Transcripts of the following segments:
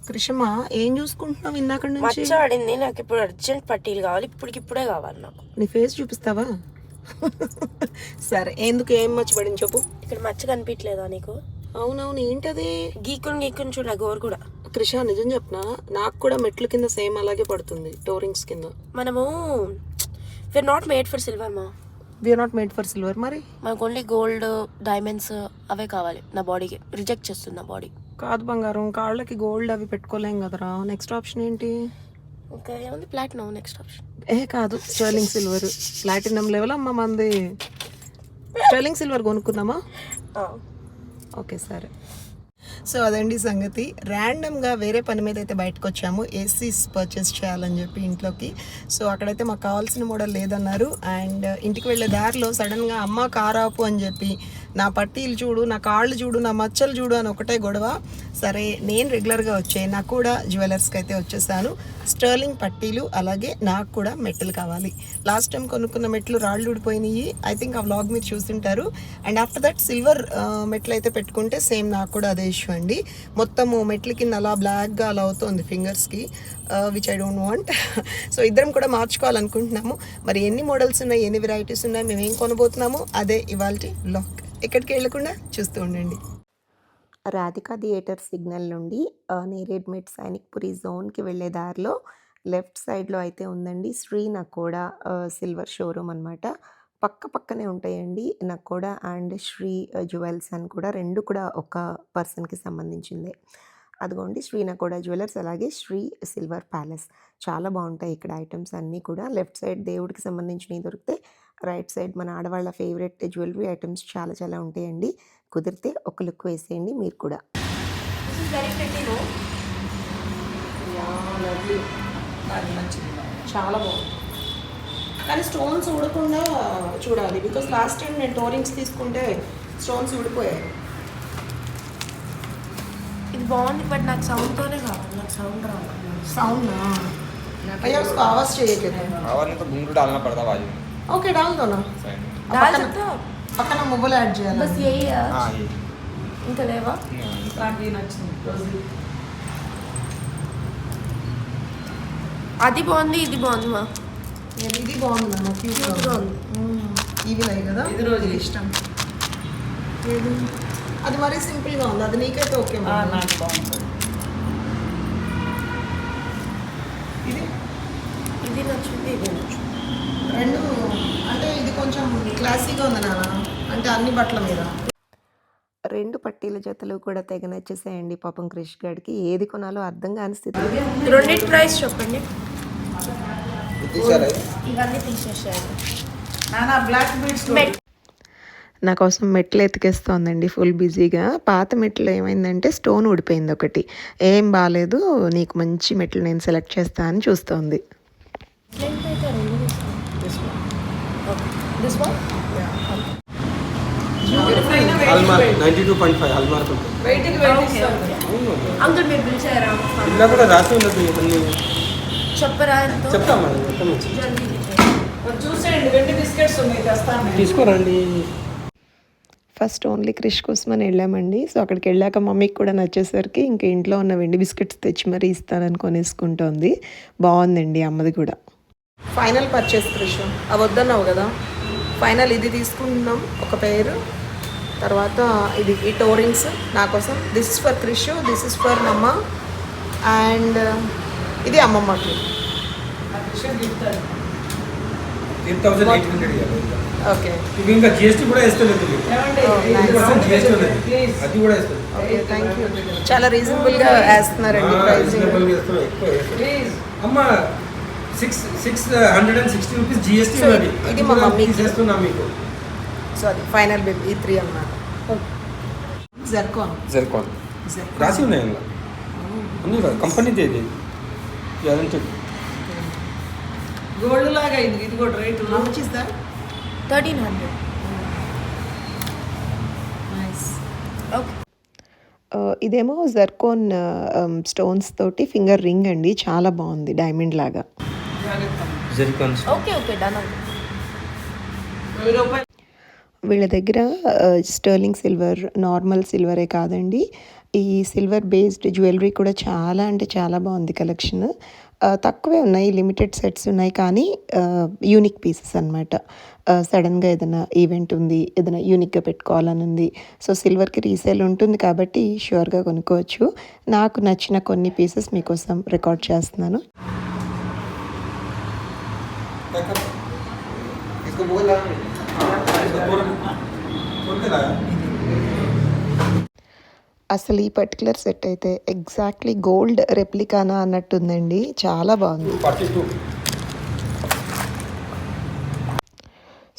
కృష్ణమా ఏం చూసుకుంటున్నావు ఇందాక నుంచి? మచ్చ ఆడింది, నాకు ఇప్పుడు అర్జెంట్ పట్టీలు కావాలి, ఇప్పుడే కావాలి నాకు. నీ ఫేస్ చూపిస్తావా? సరే, ఎందుకు ఏం మచ్చ పడింది చెప్పు. ఇక్కడ మచ్చ కనిపించలేదా నీకు? అవునవును, ఏంటది? గీక్కుని చూడ గోరు కూడా. కృష్ణ నిజం చెప్పనా, నాకు కూడా మెట్ల కింద సేమ్ అలాగే పడుతుంది, టోరింగ్స్ కింద. మనము we are not made for silver మా. We are not made for silver. మరి మనకు ఓన్లీ గోల్డ్, డైమండ్స్ అవే కావాలి. నా బాడీకి రిజెక్ట్ చేస్తుంది నా బాడీ. కాదు బంగారం, కాళ్ళకి గోల్డ్ అవి పెట్టుకోలేం కదరా. నెక్స్ట్ ఆప్షన్ ఏంటి? ఇంకా ఏముంది, ప్లాటినం నెక్స్ట్ ఆప్షన్. కాదు, స్టర్లింగ్ సిల్వర్. ప్లాటినం లెవెల్ అమ్మ మంది. స్టర్లింగ్ సిల్వర్ కొనుక్కుందామా? ఓకే సరే. సో అదండి సంగతి. ర్యాండమ్గా వేరే పని మీద అయితే బయటకు వచ్చాము, ఏసీస్ పర్చేస్ చేయాలని చెప్పి ఇంట్లోకి. సో అక్కడైతే మాకు కావాల్సిన మోడల్ లేదన్నారు. అండ్ ఇంటికి వెళ్ళే దారిలో సడన్గా అమ్మ కారు ఆపు అని చెప్పి, నా పట్టీలు చూడు, నా కాళ్ళు చూడు, నా మచ్చలు చూడు అని ఒకటే గొడవ. సరే, నేను రెగ్యులర్గా వచ్చాయి నాకు కూడా జ్యువెలర్స్కి అయితే వచ్చేసాను. స్టర్లింగ్ పట్టీలు, అలాగే నాకు కూడా మెట్లు కావాలి. లాస్ట్ టైం కొనుక్కున్న మెట్లు రాళ్ళు ఊడిపోయినాయి. ఐ థింక్ ఆ వ్లాగ్ మీరు చూస్తుంటారు. అండ్ ఆఫ్టర్ దట్ సిల్వర్ మెట్లు అయితే పెట్టుకుంటే సేమ్ నాకు కూడా అదే ఇష్యూ అండి. మొత్తము మెట్ల కింద అలా బ్లాక్గా అలా అవుతుంది ఫింగర్స్కి, which I don't want. So ఇద్దరం కూడా మార్చుకోవాలనుకుంటున్నాము. మరి ఎన్ని మోడల్స్ ఉన్నాయి, ఎన్ని వెరైటీస్ ఉన్నాయి, మేము ఏం కొనబోతున్నాము, అదే ఇవాల్టి వ్లాగ్. ఎక్కడికి వెళ్ళకుండా చూస్తూ ఉండండి. రాధికా థియేటర్ సిగ్నల్ నుండి నేరేడ్మెట్ సైనిక్పురి జోన్కి వెళ్ళే దారిలో లెఫ్ట్ సైడ్లో అయితే ఉందండి శ్రీ నకోడా సిల్వర్ షోరూమ్ అనమాట. పక్కనే ఉంటాయండి నకోడా అండ్ శ్రీ జ్యువెల్స్ అని కూడా, రెండు కూడా ఒక పర్సన్కి సంబంధించిందే. అదిగోండి శ్రీ నకోడా జ్యువెలర్స్, అలాగే శ్రీ సిల్వర్ ప్యాలెస్. చాలా బాగుంటాయి ఇక్కడ ఐటమ్స్ అన్నీ కూడా. లెఫ్ట్ సైడ్ దేవుడికి సంబంధించినవి దొరికితే, రైట్ సైడ్ మన ఆడవాళ్ళ ఫేవరెట్ జ్యువెలరీ ఐటమ్స్ చాలా ఉంటాయండి. కుదిరితే ఒక లుక్ వేసేయండి మీరు కూడా. చాలా బాగుంది, కానీ స్టోన్స్ ఊడకుండా చూడాలి. బికాస్ లాస్ట్ టైం నేను టోరింగ్స్ తీసుకుంటే స్టోన్స్ ఊడిపోయాయి. ఇది బాగుంది, బట్ నాకు సౌండ్తోనే కావాలి. నాకు సౌండ్ రావాలి. साउंड ना भैया उसको आवाज़ चाहिए कहते हैं. आवाज़ नहीं तो घुंघरू डालना पड़ता बाजू में. ओके डाल दो ना. डाल सकते हो. పక్కన మొబైల్ యాడ్ చేయాలి. బస్ యही है. हाँ ये ఇంకా లేవా? నాకు ఇది నచ్చింది. అది బాగుంది, ఇది బాగుంది మా. ఇది బాగుంది అన్న, క్యూట్గా ఉంది. ఇవి లై కదా, ఇది రోజు ఇష్టం. అది మరీ సింపుల్గా ఉంది, అది నీకైతే ఓకే. నాకు బాగుంది. ఇది నచ్చింది, ఇది నచ్చింది. రెండు అంటే ఇది కొంచెం క్లాసీగా ఉంది నాన్న, అంటే అన్ని బట్టల మీద. రెండు పట్టీల జతలు కూడా తెగ నచ్చేసాయండి పాపం క్రిష్ గడికి. ఏది కొనాలో అర్థం కాని స్థితి. రెండింటి ప్రైస్ చెప్పండి. ఇవన్నీ తీసేసారు నాన్న. బ్లాక్ బీడ్స్ నా కోసం మెట్లు ఎతికేస్తోందండి ఫుల్ బిజీగా. పాత మెట్లు ఏమైందంటే స్టోన్ ఊడిపోయింది ఒకటి, ఏం బాగాలేదు, నీకు మంచి మెట్లు నేను సెలెక్ట్ చేస్తా అని చూస్తోంది. हॉलमार्क 92.5 हॉलमार्क అంకుల్ మీరు పిలిచారా? ఇలా కూడా రాసి ఉన్నది అన్ని చెప్పరా? చెప్తాం మేడం, మొత్తం వచ్చి చూసేయండి. వెండి బిస్కెట్స్ ఉన్నాయి, తెస్తాను, తీసుకోరండి. ఫస్ట్ ఓన్లీ క్రిష్ కోసం అని వెళ్ళామండి. సో అక్కడికి వెళ్ళాక మమ్మీకి కూడా నచ్చేసరికి ఇంకా ఇంట్లో ఉన్న వెండి బిస్కెట్స్ తెచ్చి మరీ ఇస్తానని కొనేసుకుంటోంది. బాగుందండి అమ్మది కూడా. ఫైనల్ పర్చేస్ క్రిష్, అవి వద్దన్నావు కదా, ఫైనల్ ఇది తీసుకుంటున్నాం ఒక పేరు. తర్వాత ఇది ఈ టోరింగ్స్ నా కోసం. This is for Krish, this is for mamma, and ఇది అమ్మమ్మకి. 3800 ఓకే, ఇవి ఇంకా జిఎస్టీ కూడా వేస్తలేదు, అది కూడా వేస్తుంది. Okay thank you. చాలా రీజనబుల్గా వేస్తున్నారండి ప్రైసింగ్. అమ్మ 660 రూపీస్ జిఎస్టీ ఉన్నది, ఇది మా మమ్మీకి చేస్తున్నా మీకు. సో అది ఫైనల్ బిల్ ఈ 3 అన్నమాట. జర్కాన్ రాసి ఉన్నాయి అందులో అన్నీ, కంపెనీది ఇది గ్యారంటీ. గోల్డ్ లాగా ఇది కూడా రేట్ ఇస్తా 1300. నైస్. ఓకే, ఇదేమో జర్కోన్ స్టోన్స్ తోటి ఫింగర్ రింగ్ అండి, చాలా బాగుంది, డైమండ్ లాగా. Okay okay done. వీళ్ళ దగ్గర స్టర్లింగ్ సిల్వర్, నార్మల్ సిల్వరే కాదండి, ఈ సిల్వర్ బేస్డ్ జ్యువెలరీ కూడా చాలా అంటే చాలా బాగుంది కలెక్షన్. తక్కువే ఉన్నాయి, లిమిటెడ్ సెట్స్ ఉన్నాయి, కానీ యూనిక్ పీసెస్ అనమాట. సడన్గా ఏదైనా ఈవెంట్ ఉంది, ఏదైనా యూనిక్గా పెట్టుకోవాలని ఉంది, సో సిల్వర్కి రీసేల్ ఉంటుంది కాబట్టి ష్యూర్గా కొనుక్కోవచ్చు. నాకు నచ్చిన కొన్ని పీసెస్ మీకోసం రికార్డ్ చేస్తున్నాను. इसको बोला इसको बोल के लाया అసలు ఈ పర్టికులర్ సెట్ అయితే ఎగ్జాక్ట్లీ గోల్డ్ రెప్లికానా అన్నట్టుందండి, చాలా బాగుంది. 42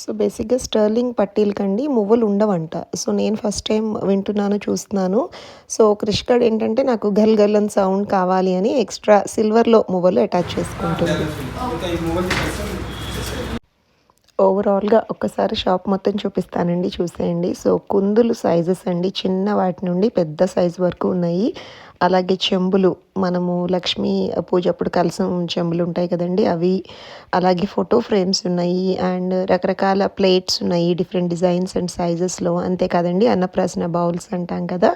సో బేసిక్గా స్టర్లింగ్ పట్టీలకండి మువ్వలు ఉండవంట. సో నేను ఫస్ట్ టైం వింటున్నాను, చూస్తున్నాను. సో క్రిష్గాడ్ ఏంటంటే నాకు గల్ గల్ అని సౌండ్ కావాలి అని ఎక్స్ట్రా సిల్వర్లో మువ్వలు అటాచ్ చేసుకుంటుంది. ఇంకా ఈ మొబైల్ ఓవరాల్గా ఒక్కసారి షాప్ మొత్తం చూపిస్తానండి, చూసేయండి. సో కుందులు సైజెస్ అండి, చిన్న వాటి నుండి పెద్ద సైజు వరకు ఉన్నాయి. అలాగే చెంబులు, మనము లక్ష్మీ పూజ అప్పుడు కలసం చెంబులు ఉంటాయి కదండి, అవి. అలాగే ఫోటో ఫ్రేమ్స్ ఉన్నాయి, అండ్ రకరకాల ప్లేట్స్ ఉన్నాయి డిఫరెంట్ డిజైన్స్ అండ్ సైజెస్లో. అంతేకాదండి అన్నప్రాసన బౌల్స్ అంటాం కదా,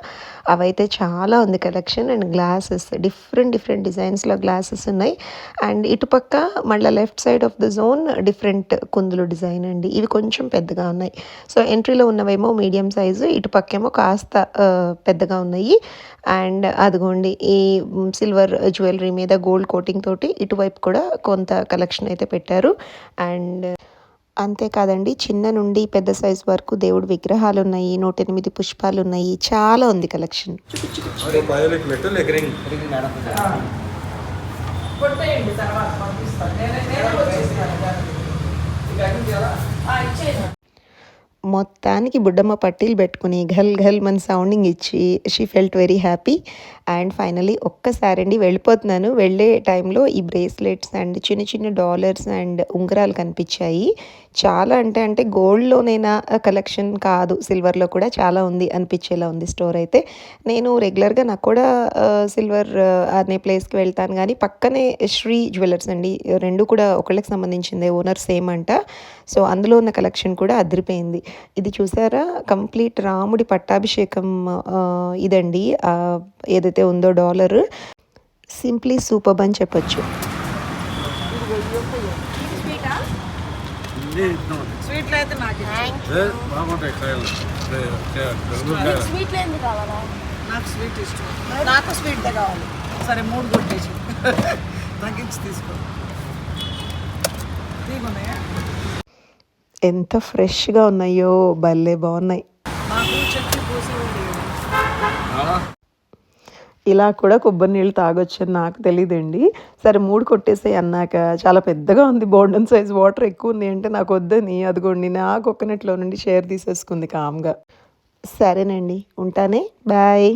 అవైతే చాలా ఉంది కలెక్షన్. అండ్ గ్లాసెస్, డిఫరెంట్ డిజైన్స్లో గ్లాసెస్ ఉన్నాయి. అండ్ ఇటుపక్క మళ్ళీ left side of the zone different కుందులు డిజైన్ అండి, ఇవి కొంచెం పెద్దగా ఉన్నాయి. సో ఎంట్రీలో ఉన్నవేమో మీడియం సైజు, ఇటుపక్కేమో కాస్త పెద్దగా ఉన్నాయి. అండ్ అదిగోండి ఈ సిల్వర్ జ్యువెలరీ మీద గోల్డ్ కోటింగ్ తోటి ఇటువైపు కూడా కొంత కలెక్షన్ అయితే పెట్టారు. అండ్ అంతేకాదండి చిన్న నుండి పెద్ద సైజ్ వరకు దేవుడి విగ్రహాలు ఉన్నాయి, 108 పుష్పాలు ఉన్నాయి, చాలా ఉంది కలెక్షన్. మొత్తానికి బుడ్డమ్మ పట్టీలు పెట్టుకుని ఘల్ ఘల్ మన సౌండింగ్ ఇచ్చి she felt very happy. And finally ఒక్కసారి అండి వెళ్ళిపోతున్నాను. వెళ్ళే టైంలో ఈ బ్రేస్లెట్స్ అండ్ చిన్న డాలర్స్ అండ్ ఉంగరాలు కనిపించాయి. చాలా అంటే గోల్డ్లోనైనా కలెక్షన్ కాదు, సిల్వర్లో కూడా చాలా ఉంది అనిపించేలా ఉంది స్టోర్ అయితే. నేను రెగ్యులర్గా నాకు కూడా సిల్వర్ అనే ప్లేస్కి వెళ్తాను, కానీ పక్కనే శ్రీ జ్యువెలర్స్ అండి, రెండు కూడా ఒకళ్ళకి సంబంధించిందే, ఓనర్ సేమ్ అంట. సో అందులో ఉన్న కలెక్షన్ కూడా అదిరిపోయింది. ఇది చూసారా, కంప్లీట్ రాముడి పట్టాభిషేకం ఇదండి, ఏదైతే ఉందో డాలర్, సింప్లీ సూపర్ అని చెప్పొచ్చు. స్వీట్లు అయితే నాకు స్వీట్లో ఎందుకు కావాలా? నాకు స్వీట్ ఇష్టం, నాకు స్వీట్దే కావాలి. సరే 3 కొట్టేసి తగ్గించి తీసుకో. తీగున్నాయా? ఎంత ఫ్రెష్గా ఉన్నాయో, భలే బాగున్నాయి. నాకు చెట్టు పూసేవాళ్ళు ఇలా కూడా కొబ్బరి నీళ్ళు తాగొచ్చు అని నాకు తెలియదండి. సరే 3 కొట్టేసాయి అన్నాక, చాలా పెద్దగా ఉంది, బోండం సైజ్ వాటర్ ఎక్కువ ఉంది అంటే నాకు వద్దని అదిగోండి నా కోకోనట్లో నుండి షేర్ తీసేసుకుంది కామ్గా. సరేనండి, ఉంటానే, బాయ్.